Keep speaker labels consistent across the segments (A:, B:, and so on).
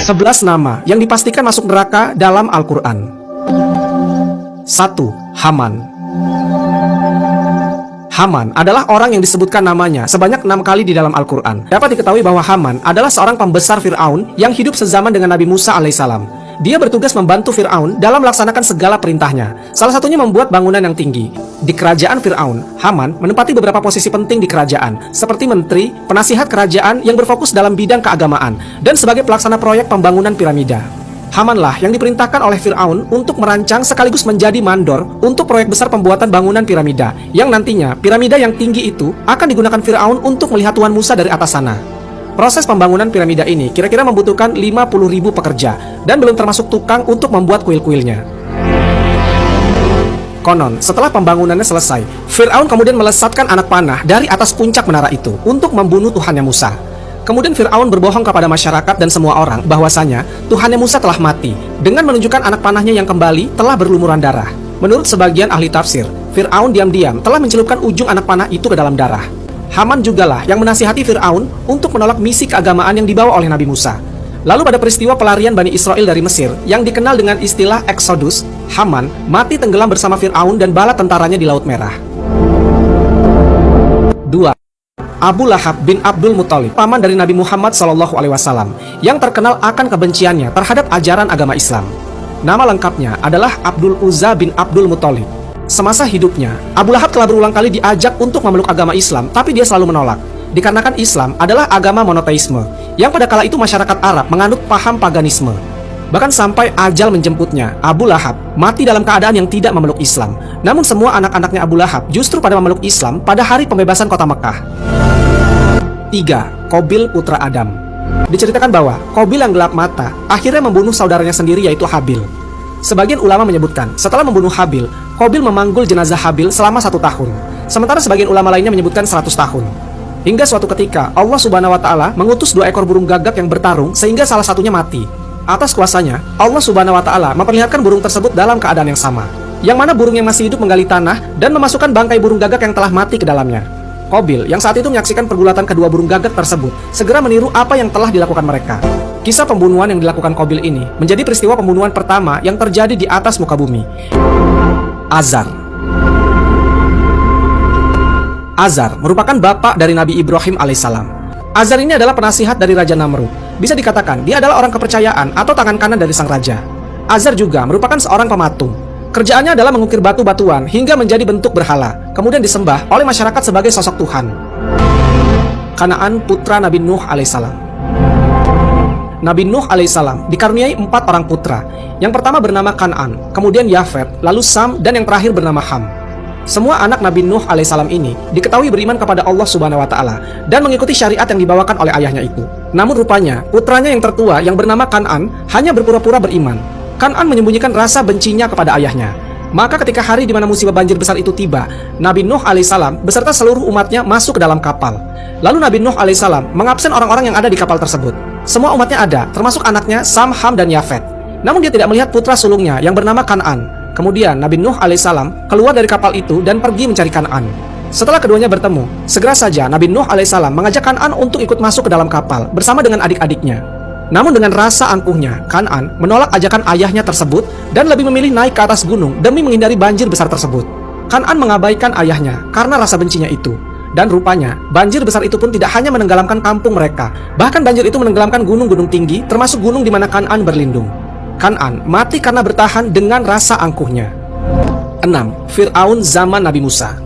A: 11 nama yang dipastikan masuk neraka dalam Al-Quran. 1. Haman. Haman adalah orang yang disebutkan namanya sebanyak 6 kali di dalam Al-Quran. Dapat diketahui bahwa Haman adalah seorang pembesar Fir'aun yang hidup sezaman dengan Nabi Musa alaihissalam. Dia bertugas membantu Fir'aun dalam melaksanakan segala perintahnya. Salah satunya membuat bangunan yang tinggi. Di kerajaan Fir'aun, Haman menempati beberapa posisi penting di kerajaan, seperti menteri, penasihat kerajaan yang berfokus dalam bidang keagamaan, dan sebagai pelaksana proyek pembangunan piramida. Hamanlah yang diperintahkan oleh Fir'aun untuk merancang sekaligus menjadi mandor untuk proyek besar pembuatan bangunan piramida, yang nantinya piramida yang tinggi itu akan digunakan Fir'aun untuk melihat Tuhan Musa dari atas sana. Proses pembangunan piramida ini kira-kira membutuhkan 50.000 pekerja dan belum termasuk tukang untuk membuat kuil-kuilnya. Konon, setelah pembangunannya selesai, Fir'aun kemudian melesatkan anak panah dari atas puncak menara itu untuk membunuh Tuhannya Musa. Kemudian Fir'aun berbohong kepada masyarakat dan semua orang bahwasanya Tuhannya Musa telah mati dengan menunjukkan anak panahnya yang kembali telah berlumuran darah. Menurut sebagian ahli tafsir, Fir'aun diam-diam telah mencelupkan ujung anak panah itu ke dalam darah. Haman jugalah yang menasihati Fir'aun untuk menolak misi keagamaan yang dibawa oleh Nabi Musa. Lalu pada peristiwa pelarian Bani Israel dari Mesir yang dikenal dengan istilah Exodus, Haman mati tenggelam bersama Fir'aun dan bala tentaranya di Laut Merah. 2. Abu Lahab bin Abdul Muthalib, paman dari Nabi Muhammad SAW, yang terkenal akan kebenciannya terhadap ajaran agama Islam. Nama lengkapnya adalah Abdul Uzza bin Abdul Muthalib. Semasa hidupnya, Abu Lahab telah berulang kali diajak untuk memeluk agama Islam, tapi dia selalu menolak. Dikarenakan Islam adalah agama monoteisme, yang pada kala itu masyarakat Arab menganut paham paganisme. Bahkan sampai ajal menjemputnya, Abu Lahab mati dalam keadaan yang tidak memeluk Islam. Namun semua anak-anaknya Abu Lahab justru pada memeluk Islam pada hari pembebasan kota Mekah. 3. Qabil putra Adam. Diceritakan bahwa Qabil yang gelap mata akhirnya membunuh saudaranya sendiri yaitu Habil. Sebagian ulama menyebutkan setelah membunuh Habil, Qabil memanggul jenazah Habil selama 1 tahun. Sementara sebagian ulama lainnya menyebutkan 100 tahun. Hingga suatu ketika Allah Subhanahu wa Ta'ala mengutus 2 ekor burung gagak yang bertarung sehingga salah satunya mati. Atas kuasanya, Allah Subhanahu wa Ta'ala memperlihatkan burung tersebut dalam keadaan yang sama, yang mana burung yang masih hidup menggali tanah dan memasukkan bangkai burung gagak yang telah mati ke dalamnya. Qabil yang saat itu menyaksikan pergulatan kedua burung gagak tersebut segera meniru apa yang telah dilakukan mereka. Kisah pembunuhan yang dilakukan Qabil ini menjadi peristiwa pembunuhan pertama yang terjadi di atas muka bumi. Azar. Azar merupakan bapak dari Nabi Ibrahim alaihissalam. Azar ini adalah penasihat dari Raja Namrud. Bisa dikatakan dia adalah orang kepercayaan atau tangan kanan dari sang raja. Azar juga merupakan seorang pematung. Kerjaannya adalah mengukir batu-batuan hingga menjadi bentuk berhala, kemudian disembah oleh masyarakat sebagai sosok Tuhan. Kanaan putra Nabi Nuh alaihissalam. Nabi Nuh alaihissalam dikaruniai 4 orang putra. Yang pertama bernama Kan'an, kemudian Yafet, lalu Sam, dan yang terakhir bernama Ham. Semua anak Nabi Nuh alaihissalam ini diketahui beriman kepada Allah Subhanahu wa Ta'ala dan mengikuti syariat yang dibawakan oleh ayahnya itu. Namun rupanya putranya yang tertua yang bernama Kan'an hanya berpura-pura beriman. Kan'an menyembunyikan rasa bencinya kepada ayahnya. Maka ketika hari di mana musibah banjir besar itu tiba, Nabi Nuh alaihissalam beserta seluruh umatnya masuk ke dalam kapal. Lalu Nabi Nuh alaihissalam mengabsen orang-orang yang ada di kapal tersebut. Semua umatnya ada, termasuk anaknya Sam, Ham, dan Yafet. Namun dia tidak melihat putra sulungnya yang bernama Kan'an. Kemudian Nabi Nuh alaihissalam keluar dari kapal itu dan pergi mencari Kan'an. Setelah keduanya bertemu, segera saja Nabi Nuh alaihissalam mengajak Kan'an untuk ikut masuk ke dalam kapal bersama dengan adik-adiknya. Namun dengan rasa angkuhnya, Kan'an menolak ajakan ayahnya tersebut dan lebih memilih naik ke atas gunung demi menghindari banjir besar tersebut. Kan'an mengabaikan ayahnya karena rasa bencinya itu. Dan rupanya, banjir besar itu pun tidak hanya menenggelamkan kampung mereka, bahkan banjir itu menenggelamkan gunung-gunung tinggi, termasuk gunung di mana Kan'an berlindung. Kan'an mati karena bertahan dengan rasa angkuhnya. 6. Fir'aun zaman Nabi Musa.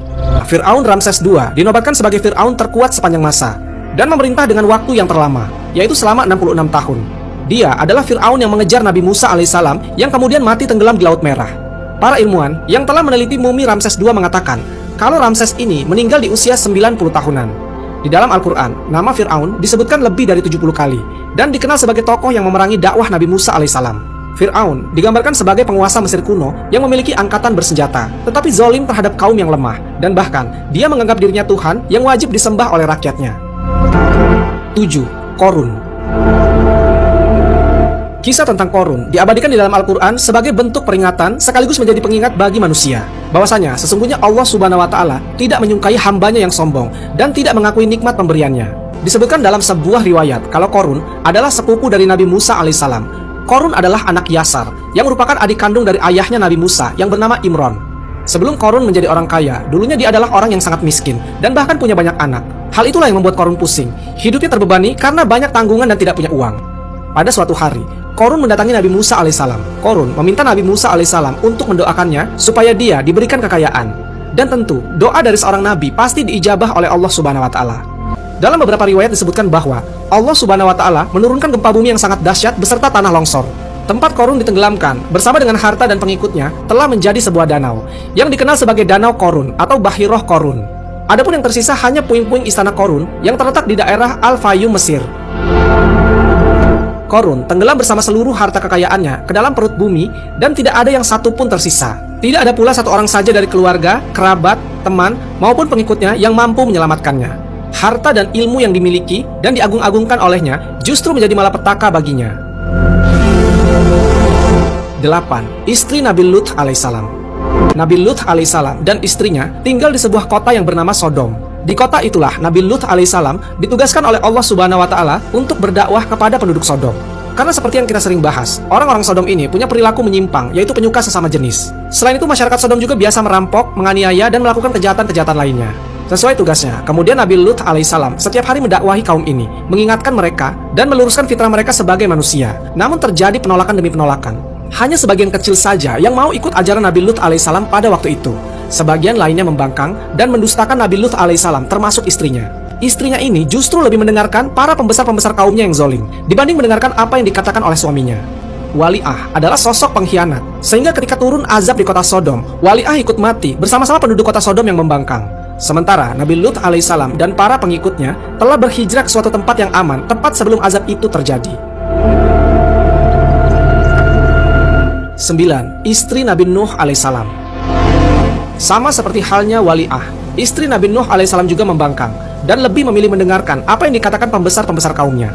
A: Fir'aun Ramses II dinobatkan sebagai Fir'aun terkuat sepanjang masa dan memerintah dengan waktu yang terlama, yaitu selama 66 tahun. Dia adalah Fir'aun yang mengejar Nabi Musa alaihissalam yang kemudian mati tenggelam di Laut Merah. Para ilmuwan yang telah meneliti mumi Ramses II mengatakan kalau Ramses ini meninggal di usia 90 tahunan. Di dalam Al-Quran, nama Fir'aun disebutkan lebih dari 70 kali dan dikenal sebagai tokoh yang memerangi dakwah Nabi Musa alaihissalam. Fir'aun digambarkan sebagai penguasa Mesir kuno yang memiliki angkatan bersenjata, tetapi zalim terhadap kaum yang lemah, dan bahkan dia menganggap dirinya Tuhan yang wajib disembah oleh rakyatnya. 7. Qorun. Kisah tentang Qorun diabadikan di dalam Al-Quran sebagai bentuk peringatan sekaligus menjadi pengingat bagi manusia bahwasanya sesungguhnya Allah Subhanahu wa Ta'ala tidak menyukai hambanya yang sombong dan tidak mengakui nikmat pemberiannya. Disebutkan dalam sebuah riwayat kalau Qorun adalah sepupu dari Nabi Musa alaihissalam. Qorun adalah anak Yasar yang merupakan adik kandung dari ayahnya Nabi Musa yang bernama Imron. Sebelum Qorun menjadi orang kaya, dulunya dia adalah orang yang sangat miskin dan bahkan punya banyak anak. Hal itulah yang membuat Qorun pusing. Hidupnya terbebani karena banyak tanggungan dan tidak punya uang. Pada suatu hari, Qorun mendatangi Nabi Musa alaihissalam. Qorun meminta Nabi Musa alaihissalam untuk mendoakannya supaya dia diberikan kekayaan. Dan tentu, doa dari seorang nabi pasti diijabah oleh Allah Subhanahu wa taala. Dalam beberapa riwayat disebutkan bahwa Allah Subhanahu wa taala menurunkan gempa bumi yang sangat dahsyat beserta tanah longsor. Tempat Qorun ditenggelamkan bersama dengan harta dan pengikutnya telah menjadi sebuah danau yang dikenal sebagai Danau Qorun atau Bahiroh Qorun. Adapun yang tersisa hanya puing-puing istana Qorun yang terletak di daerah Al-Fayum, Mesir. Qorun tenggelam bersama seluruh harta kekayaannya ke dalam perut bumi dan tidak ada yang satu pun tersisa. Tidak ada pula satu orang saja dari keluarga, kerabat, teman maupun pengikutnya yang mampu menyelamatkannya. Harta dan ilmu yang dimiliki dan diagung-agungkan olehnya justru menjadi malapetaka baginya. 8. Istri Nabi Lut alaihissalam. Nabi Lut alaihissalam dan istrinya tinggal di sebuah kota yang bernama Sodom. Di kota itulah Nabi Lut alaihissalam ditugaskan oleh Allah Subhanahu wa taala untuk berdakwah kepada penduduk Sodom. Karena seperti yang kita sering bahas, orang-orang Sodom ini punya perilaku menyimpang, yaitu penyuka sesama jenis. Selain itu, masyarakat Sodom juga biasa merampok, menganiaya, dan melakukan kejahatan-kejahatan lainnya. Sesuai tugasnya, kemudian Nabi Lut alaihissalam setiap hari mendakwahi kaum ini, mengingatkan mereka, dan meluruskan fitrah mereka sebagai manusia. Namun terjadi penolakan demi penolakan. Hanya sebagian kecil saja yang mau ikut ajaran Nabi Lut alaihissalam pada waktu itu. Sebagian lainnya membangkang dan mendustakan Nabi Lut alaihissalam termasuk istrinya. Istrinya ini justru lebih mendengarkan para pembesar-pembesar kaumnya yang zolim dibanding mendengarkan apa yang dikatakan oleh suaminya. Wali'ah adalah sosok pengkhianat, sehingga ketika turun azab di kota Sodom, Wali'ah ikut mati bersama-sama penduduk kota Sodom yang membangkang. Sementara Nabi Lut alaihissalam dan para pengikutnya telah berhijrah ke suatu tempat yang aman tepat sebelum azab itu terjadi. 9. Istri Nabi Nuh alaihissalam. Sama seperti halnya Wali'ah, istri Nabi Nuh alaihissalam juga membangkang dan lebih memilih mendengarkan apa yang dikatakan pembesar-pembesar kaumnya.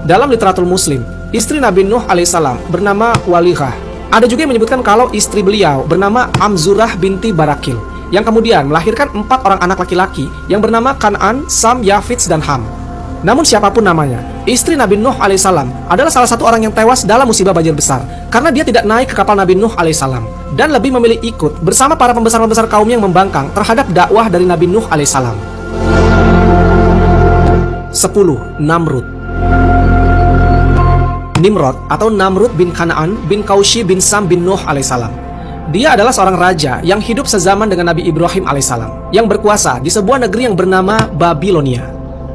A: Dalam literatur Muslim, istri Nabi Nuh alaihissalam bernama Walihah. Ada juga yang menyebutkan kalau istri beliau bernama Amzurah binti Barakil, yang kemudian melahirkan 4 orang anak laki-laki yang bernama Kan'an, Sam, Yafits, dan Ham. Namun siapapun namanya, istri Nabi Nuh alaihissalam adalah salah satu orang yang tewas dalam musibah banjir besar karena dia tidak naik ke kapal Nabi Nuh alaihissalam dan lebih memilih ikut bersama para pembesar-pembesar kaum yang membangkang terhadap dakwah dari Nabi Nuh alaihissalam. 10. Namrud. Nimrod atau Namrud bin Kan'an bin Kaushi bin Sam bin Nuh alaihissalam. Dia adalah seorang raja yang hidup sezaman dengan Nabi Ibrahim alaihissalam yang berkuasa di sebuah negeri yang bernama Babilonia.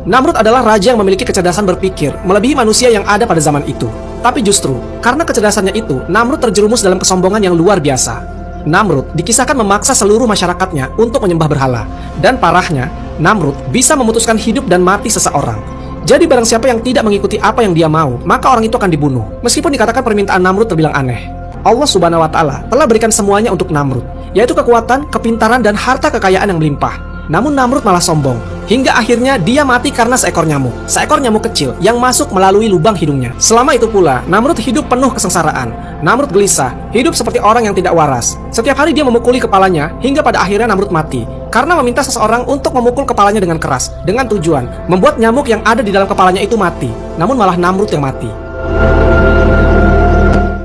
A: Namrud adalah raja yang memiliki kecerdasan berpikir melebihi manusia yang ada pada zaman itu. Tapi justru karena kecerdasannya itu, Namrud terjerumus dalam kesombongan yang luar biasa. Namrud dikisahkan memaksa seluruh masyarakatnya untuk menyembah berhala. Dan parahnya, Namrud bisa memutuskan hidup dan mati seseorang. Jadi barang siapa yang tidak mengikuti apa yang dia mau, maka orang itu akan dibunuh. Meskipun dikatakan permintaan Namrud terbilang aneh. Allah Subhanahu wa taala telah berikan semuanya untuk Namrud, yaitu kekuatan, kepintaran, dan harta kekayaan yang melimpah. Namun Namrud malah sombong, hingga akhirnya dia mati karena seekor nyamuk kecil yang masuk melalui lubang hidungnya. Selama itu pula, Namrud hidup penuh kesengsaraan. Namrud gelisah, hidup seperti orang yang tidak waras. Setiap hari dia memukuli kepalanya, hingga pada akhirnya Namrud mati karena meminta seseorang untuk memukul kepalanya dengan keras, dengan tujuan membuat nyamuk yang ada di dalam kepalanya itu mati. Namun malah Namrud yang mati.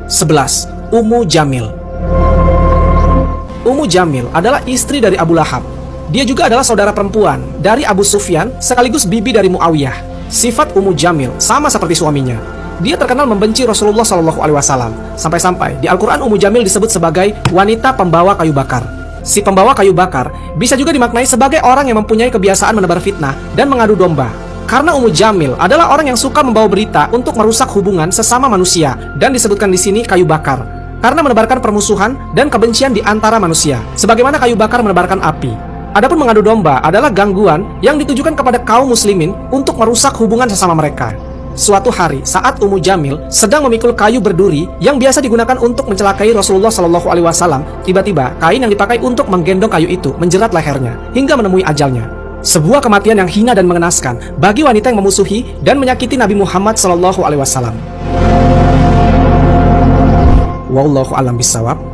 A: 11. Ummu Jamil. Ummu Jamil adalah istri dari Abu Lahab. Dia juga adalah saudara perempuan dari Abu Sufyan sekaligus bibi dari Muawiyah. Sifat Ummu Jamil sama seperti suaminya. Dia terkenal membenci Rasulullah SAW. Sampai-sampai di Al-Quran Ummu Jamil disebut sebagai wanita pembawa kayu bakar. Si pembawa kayu bakar bisa juga dimaknai sebagai orang yang mempunyai kebiasaan menebar fitnah dan mengadu domba. Karena Ummu Jamil adalah orang yang suka membawa berita untuk merusak hubungan sesama manusia dan disebutkan di sini kayu bakar karena menebarkan permusuhan dan kebencian di antara manusia, sebagaimana kayu bakar menebarkan api. Adapun mengadu domba adalah gangguan yang ditujukan kepada kaum muslimin untuk merusak hubungan sesama mereka. Suatu hari, saat Ummu Jamil sedang memikul kayu berduri yang biasa digunakan untuk mencelakai Rasulullah SAW, tiba-tiba kain yang dipakai untuk menggendong kayu itu menjerat lehernya hingga menemui ajalnya. Sebuah kematian yang hina dan mengenaskan bagi wanita yang memusuhi dan menyakiti Nabi Muhammad SAW. Wallahu a'lam bishawab.